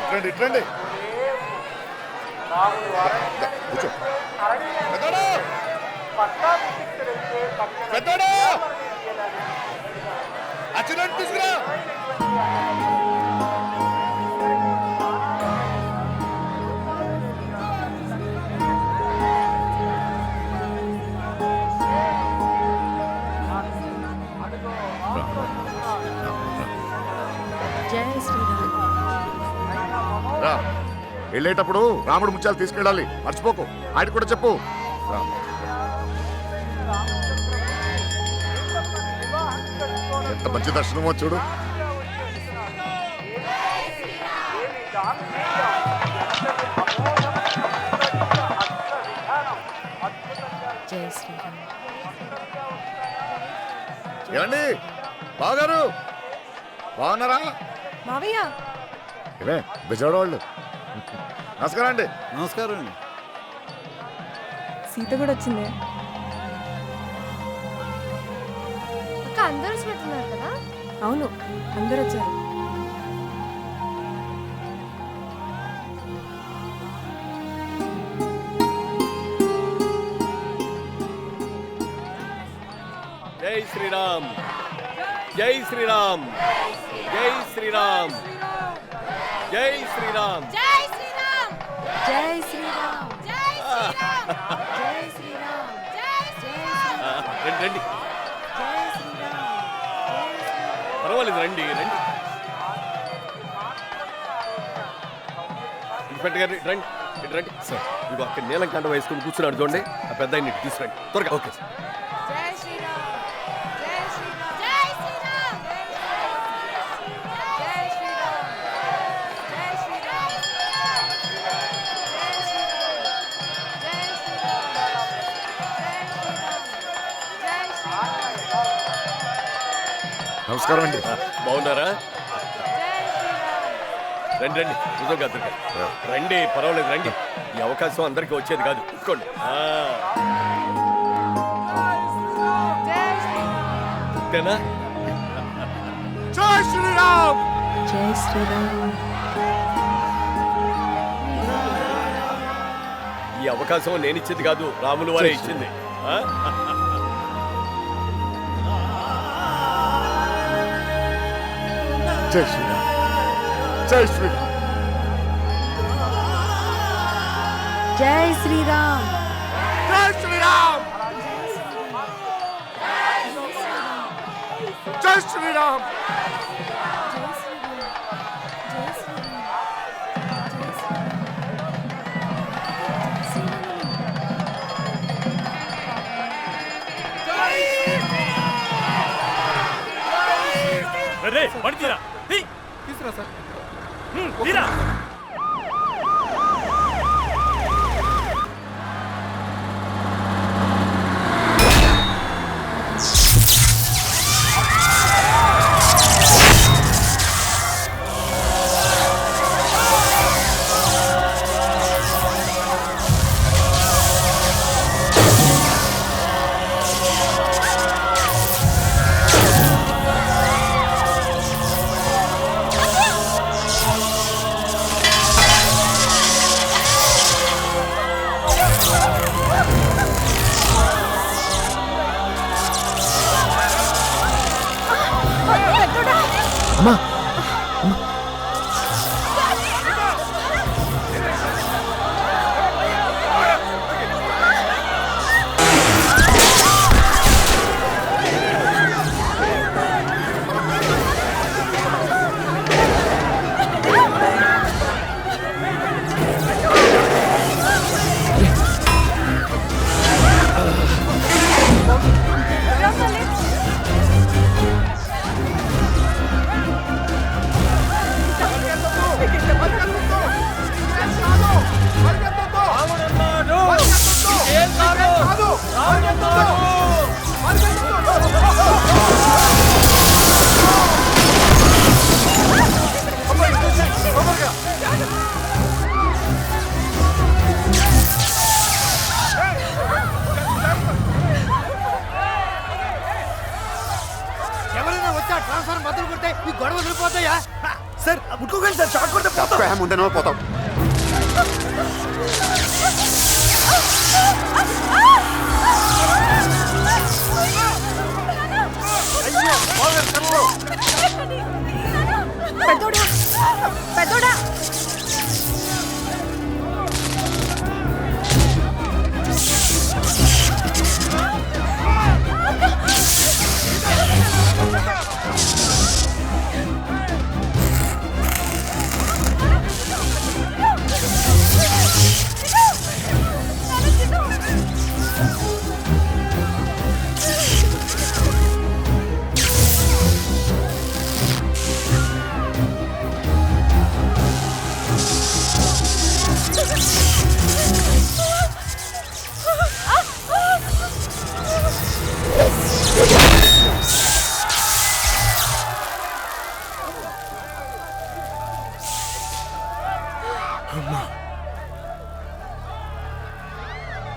ఇట్రండి ఇట్రండి కూర్చో పెద్దోడా అచ్చినట్టు తీసుకురా రా వెళ్ళేటప్పుడు రాముడు ముత్యాలు తీసుకెళ్ళాలి మర్చిపోకు ఆయన కూడా చెప్పు రా ఎంత మంచి దర్శనమో చూడు ఏమండి బావగారు బాగున్నారా మావయ్య ఇవే బిజవాడ వాళ్ళు నమస్కారం అండి నమస్కారం అండి. సీత కూడా వచ్చింది. అక్క అందరూ వచ్చినట్టున్నారు కదా. అవును అందరూ వచ్చారు. జై శ్రీరామ్ జై శ్రీరామ్ జై శ్రీరామ్ జై శ్రీరామ్ జై శ్రీరామ్ జై శ్రీరామ్ జై శ్రీరామ్ జై శ్రీరామ్ జై శ్రీరామ్ రండి రండి జై శ్రీరామ్ పర్వాలేదు రండి రండి ఇన్స్పెక్టర్ గారు రండి ఇటు రండి సార్ ఇదిగో అక్కడ నీలం కంట వేసుకుని కూర్చున్నాడు చూడండి ఆ పెద్ద ఆయన ఇటు తీసుకురండి త్వరగా ఓకే సార్ జై శ్రీరామ్ జై శ్రీరామ్ జై శ్రీరామ్ జై శ్రీరామ్ జై శ్రీరామ్ నమస్కారం అండి బాగున్నారా రండి రండి నిజంగా రండి పర్వాలేదు రండి ఈ అవకాశం అందరికీ వచ్చేది కాదు కూర్చోండి అంతేనా జై శ్రీరామ్ జై శ్రీరామ్ ఈ అవకాశం నేను ఇచ్చింది కాదు రాములు వారే ఇచ్చింది జై శ్రీరామ్ జై శ్రీరామ్ జై శ్రీరామ్ జై శ్రీరామ్ జై శ్రీరామ్ తీసుకురా సార్. అమ్మా ఎవరైనా వచ్చా ట్రాన్స్ఫార్మర్ బదులు కొడితే ఈ గొడవ వదిలిపోతాయా? సార్ ముట్టుకోకండి సార్, షాక్ కొడితే పోతాం. తప్పే ముందే పోతాం. పెద్దోడా పెద్దోడా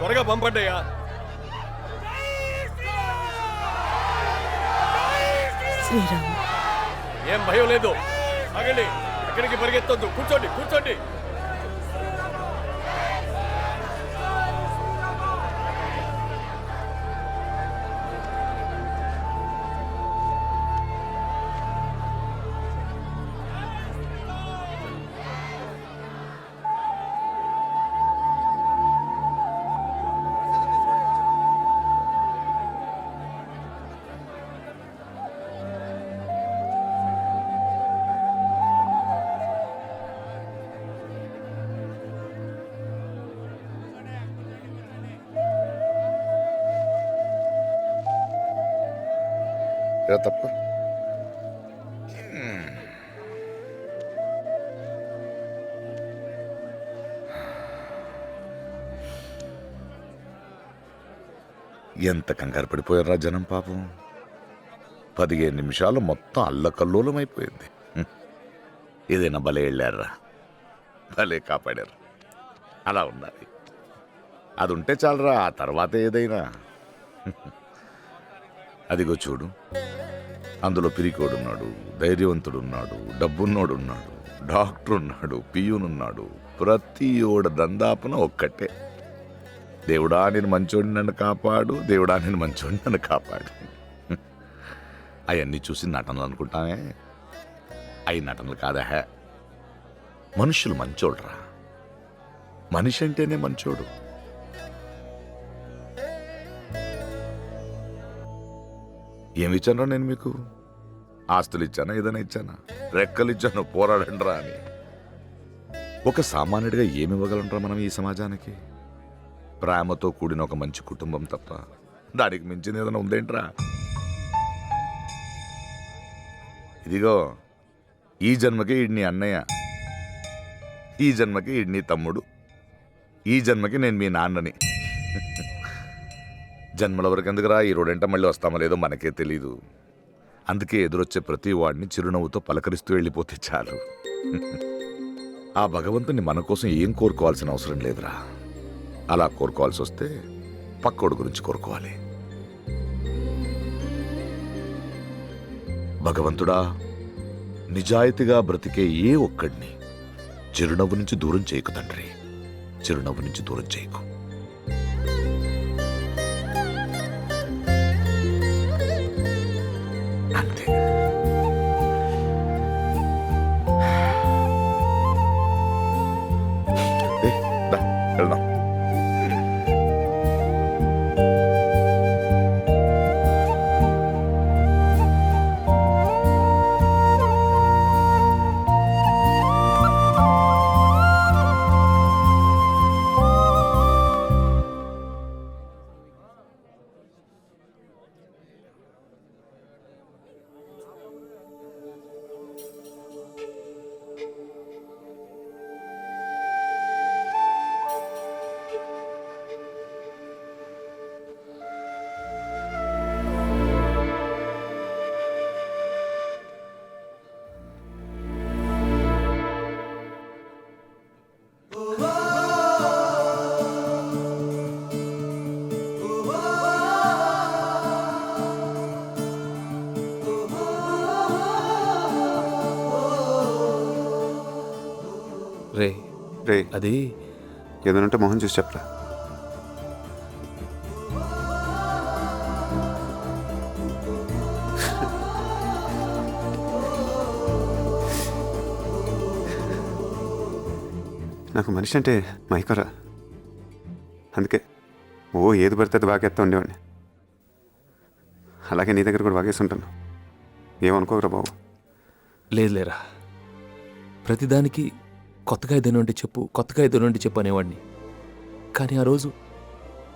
త్వరగా పంపండియా. శ్రీరామ్ ఏం భయం లేదు, ఆగండి, ఎక్కడికి పరిగెత్తొద్దు, కూర్చోండి కూర్చోండి. తప్ప ఎంత కంగారు పడిపోయారా జనం పాపం. 15 నిమిషాలు మొత్తం అల్లకల్లోలం అయిపోయింది. ఏదైనా భలే వెళ్ళారా, భలే కాపాడారు. అలా ఉండాలి, అది ఉంటే చాలరా, ఆ తర్వాత ఏదైనా. అదిగో చూడు, అందులో పిరికోడున్నాడు, ధైర్యవంతుడున్నాడు, డబ్బున్నోడున్నాడు, డాక్టర్ ఉన్నాడు, పియూనున్నాడు, ప్రతి ఓడ దందాపున ఒక్కటే, దేవుడా నేను మంచోడిని నన్ను కాపాడు, దేవుడా నేను మంచోడిని నన్ను కాపాడు. అవన్నీ చూసి నటనలు అనుకుంటానే, అవి నటనలు కాదా. మనుషులు మంచోడురా, మనిషి అంటేనే మంచోడు. ఏమి ఇచ్చానో నేను మీకు? ఆస్తులు ఇచ్చానా, ఏదైనా ఇచ్చానా? రెక్కలు ఇచ్చాను, పోరాడండ్రా అని. ఒక సామాన్యుడిగా ఏమి ఇవ్వగలంట్రా మనం ఈ సమాజానికి? ప్రేమతో కూడిన ఒక మంచి కుటుంబం తప్ప దానికి మించింది ఏదైనా ఉందేంట్రా? ఇదిగో, ఈ జన్మకి ఈడ్ని అన్నయ్య, ఈ జన్మకి ఈడ్ని తమ్ముడు, ఈ జన్మకి నేను మీ నాన్నని. జన్మల వరకు ఎందుకురా, ఈ రోడంట మళ్ళీ వస్తామో లేదో మనకే తెలీదు. అందుకే ఎదురొచ్చే ప్రతి వాడిని చిరునవ్వుతో పలకరిస్తూ వెళ్ళిపోతే చాలు. ఆ భగవంతుని మన కోసం ఏం కోరుకోవాల్సిన అవసరం లేదురా. అలా కోరుకోవాల్సి వస్తే పక్కోడు గురించి కోరుకోవాలి. భగవంతుడా, నిజాయితీగా బ్రతికే ఏ ఒక్కడిని చిరునవ్వు నుంచి దూరం చేయకు తండ్రి, చిరునవ్వు నుంచి దూరం చేయకు. అంతే. వెళ్దాం. రే అది ఏదైనా ఉంటే మొహం చూసి చెప్పరా. నాకు మనిషి అంటే మైకరా, అందుకే ఏది పడితే అది బాగేస్తా ఉండేవాడిని. అలాగే నీ దగ్గర కూడా బాగేసి ఉంటాను. ఏమనుకోకరా బాబు. లేదు లేరా, ప్రతిదానికి కొత్తగా ఏదైనా ఉంటే చెప్పు, కొత్తగా ఏదైనా ఉంటే చెప్పు అనేవాడిని. కానీ ఆ రోజు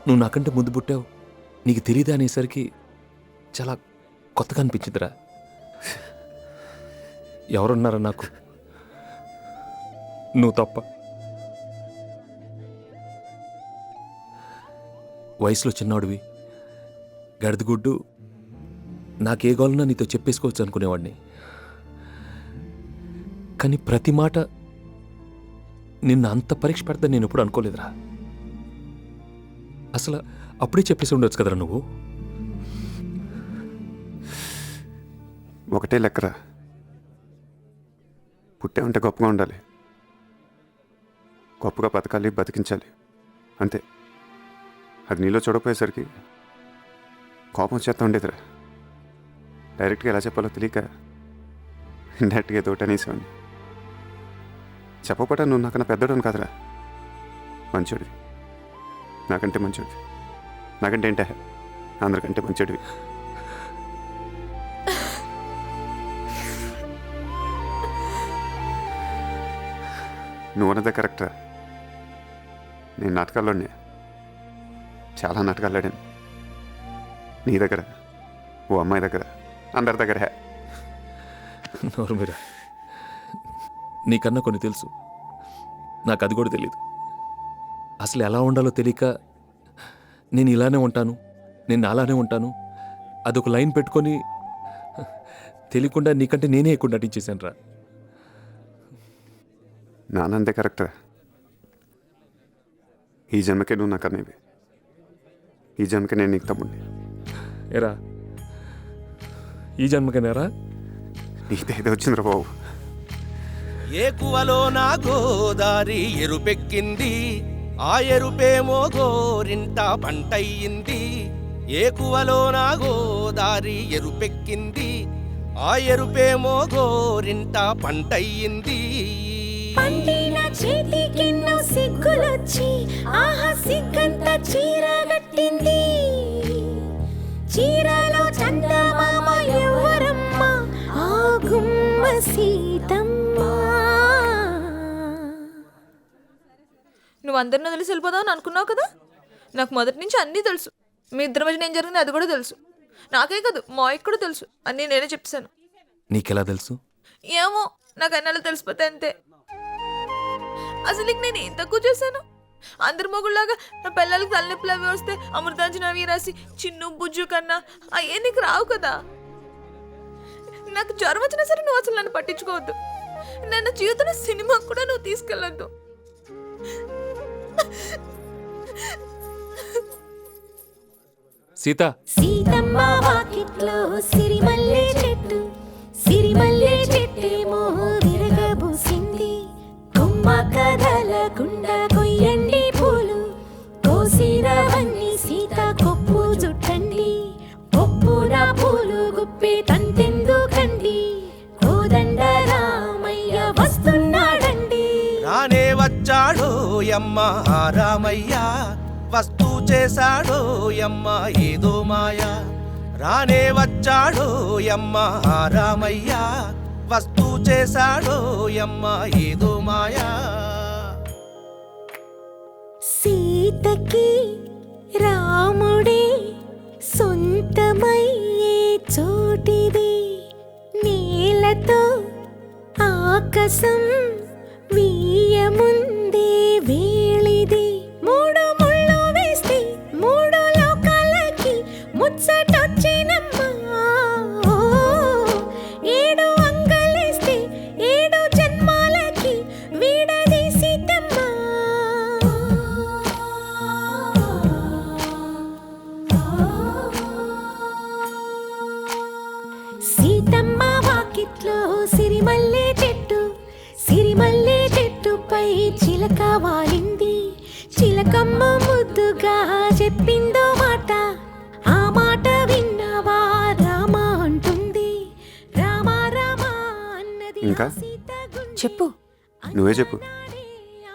నువ్వు నాకంటే ముందు పుట్టావు, నీకు తెలియదా అనేసరికి చాలా కొత్తగా అనిపించిందిరా. ఎవరున్నారా నాకు, నువ్వు తప్ప. వయసులో చిన్నవాడివి, గడిదిగుడ్డు, నాకే గోలన్నా నీతో చెప్పేసుకోవచ్చు అనుకునేవాడిని. కానీ ప్రతి మాట నిన్ను అంత పరీక్ష పెడతా నేను ఎప్పుడు అనుకోలేదురా. అసలు అప్పుడే చెప్పేసి ఉండొచ్చు కదరా నువ్వు. ఒకటే లెక్కరా, పుట్టే ఉంటే గొప్పగా ఉండాలి, గొప్పగా బతకాలి, బతికించాలి, అంతే. అది నీలో చూడకపోయేసరికి కోపం వచ్చేస్తా ఉండేదిరా. డైరెక్ట్గా ఎలా చెప్పాలో తెలియక ఇండైరెక్ట్గా ఏదో ఒకటి అనేసేవాడిని. చెప్పకుండా నువ్వు నాకన్నా పెద్దోడని కాదురా, మంచోడివి, నాకంటే మంచోడివి, నాకంటే ఏంటే అందరికంటే మంచోడివి. నువ్వు అన్నదే కరెక్టరా. నేను నాటకాల్లోనే చాలా నాటకాలు ఆడాను. నీ దగ్గర, ఓ అమ్మాయి దగ్గర, అందరి దగ్గర. నోరు మీరా, నీకన్నా కొన్ని తెలుసు, నాకు అది కూడా తెలియదు. అసలు ఎలా ఉండాలో తెలియక నేను ఇలానే ఉంటాను, నేను అలానే ఉంటాను, అదొక లైన్ పెట్టుకొని తెలియకుండా నీకంటే నేనే ఎక్కువ నటించేశాను రా. నానందే కరెక్టరా. ఈ జన్మకే నువ్వు నాకు అనేవి, ఈ జన్మకే నేను నీకు తమ్ముడిని. ఎరా ఈ జన్మకనేరా? నీదేదో వచ్చిందిరా బాబు. ఏకువలో నా గోదారి ఎరుపెక్కింది, ఆ ఎరుపేమో గోరింట పంటయ్యింది. ఏకువలో నా గోదారి ఎరుపెక్కింది, ఆ ఎరుపేమో గోరింట పంటయ్యింది. పండిన చేతికెన్నో సిగ్గులొచ్చి ఆహా సిగ్గంత చీరగట్టింది. చీరలో చందమామ ఎవరమ్మ, ఆ గుమ్మ సీతమ్మ. నువ్వు అందరిని తెలిసి వెళ్ళిపోదావు అనుకున్నావు కదా. నాకు మొదటి నుంచి అన్నీ తెలుసు. మీ ఇద్దరి మధ్యన ఏం జరిగింది అది కూడా తెలుసు. నాకే కాదు మా అయ్యకి కూడా తెలుసు. అన్నీ నేనే చెప్తాను. నీకెలా తెలుసు? ఏమో, నాకు అన్నాళ్ళు తెలిసిపోతే అంతే. అసలు నేను ఏం తక్కువ చేశాను? అందరి మొగుళ్ళలాగా నా పిల్లలకి తలనొప్పులు అవి వస్తే అమృతాంజన అవి రాసి చిన్ను బుజ్జు కన్నా అయ్యే నీకు రావు కదా. నాకు జ్వరం వచ్చినా సరే నువ్వు అసలు నన్ను పట్టించుకోవద్దు. నన్ను జీవితంలో సినిమాకు కూడా నువ్వు తీసుకెళ్ళొద్దు. సీత, సీతమ్మ వాకిట్లో సిరిమల్లె చెట్టు, సిరిమల్లె చెట్టేమో విరగబూసింది. కొమ్మ కదలకుండా కొయ్యండి పూలు, కోసిరవన్నీ సీత కొప్పు జుట్టండి. కొప్పున పూలు గుప్పి తంతెందుకండి, కోదండ రామయ్య వస్తున్నాడండి. రానే వచ్చాడో యమ్మ రామయ్య, వస్తూ చేశాడో యమ్మ ఏదో మాయ. రానే వచ్చాడో యమ్మ రామయ్య, వస్తూ చేశాడో యమ్మ ఏదో మాయా. సీతకి రాముడే సొంతమయ్యే చోటిది, నేలతో ఆకాశం వీయముందే వేళిది. మూడు ముళ్ళు వేస్తే మూడు లోకాలకి ముచ్చటొచ్చినమ్మా. ఏడు అంగలేస్తే ఏడు జన్మాలకి వీడది సీతమ్మ. సీతమ్మ వాకిట్లో సిరిమల్లె చెట్టు, సిరిమల్లె చెట్టుపై చిల చిలక వాలింది చిలకమ్మ ముద్దుగా చెప్పిందో మాట ఆ మాట విన్నవా రామ అంటుంది రామ రామ అన్నది ఇంకా? ఆ సీత గుండె చెప్పు నువ్వే చెప్పు.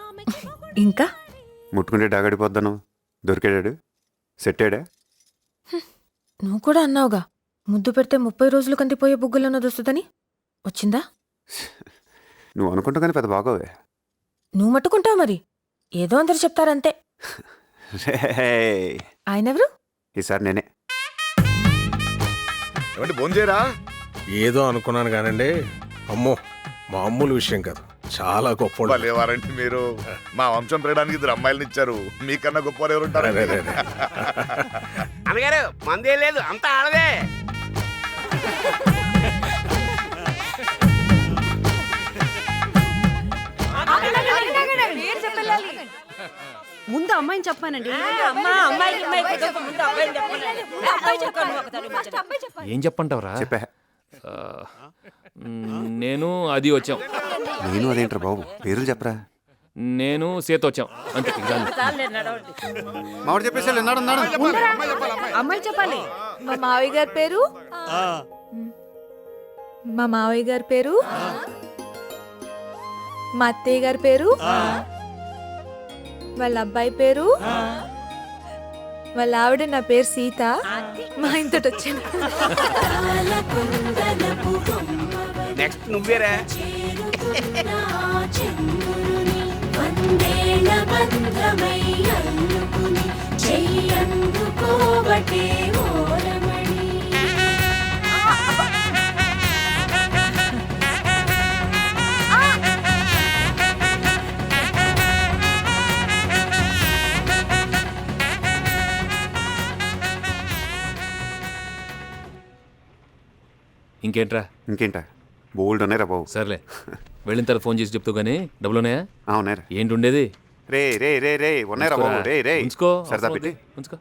ఆమెకి ఇంకా ముట్టుకుంటే డాగడిపోద్దాను దొరికాడాడు సెట్టాడా? నువ్వు కూడా అన్నావుగా ముద్దు పెడితే 30 రోజులు కందిపోయే బుగ్గులన్నది వస్తుందని వచ్చిందా? నువ్వు అనుకుంటా కానీ పెద్ద బాగోవే. నువ్వు మట్టుకుంటావు మరి ఏదో అందరు చెప్తారంతే. రేయ్, ఆయనెవరు? ఈసారి నేనే. ఏమంటే భోంచేరా? ఏదో అనుకున్నాను కానండి, అమ్మో మామూలు విషయం కాదు, చాలా గొప్ప వాళ్ళేవారంటే మీరు మా వంశం పెరగడానికి 2 అమ్మాయిలను ఇచ్చారు, మీకన్నా గొప్పవారు ఎవరుంటారు? అనగారు మందే లేదు అంతా ఆడదే. ముందు అమ్మాయిని చెప్పానండి. ఏం చెప్పంటావురా? చెప్పా. ఆ, నేను అది వచ్చాం. నేను అదేంట్రా బాబు, పేర్లు చెప్పరా. నేను సీత వచ్చాం అంతే. ఇక చాలు. మామిడి చెప్పేసి అమ్మాయి చెప్పాలి. మా మావయ్య గారి పేరు మా మావయ్య గారి పేరు మా అత్తయ్య గారి పేరు వాళ్ళ అబ్బాయి పేరు వాళ్ళ ఆవిడ నా పేరు సీత. మా ఇంతటి వచ్చాను. నెక్స్ట్ నువ్వేరా. వందేళ్ల బంధమై అల్లుకుని చెయ్యందుకోవటే ఓరమణి. ఇంకేంట్రా? ఇంకేంటా బోల్డ్ ఉన్నాయిరా బాబు. సర్లే వెళ్ళిన తర్వాత ఫోన్ చేసి చెప్తూ కానీ డబ్బులు ఉన్నాయా? ఉన్నాయిరా. ఏంటి ఉండేది? రే రే రే రే ఉన్నాయిరా బాబు. రే రే ఉంచుకో. సరదా పెట్టి ఉంచుకో.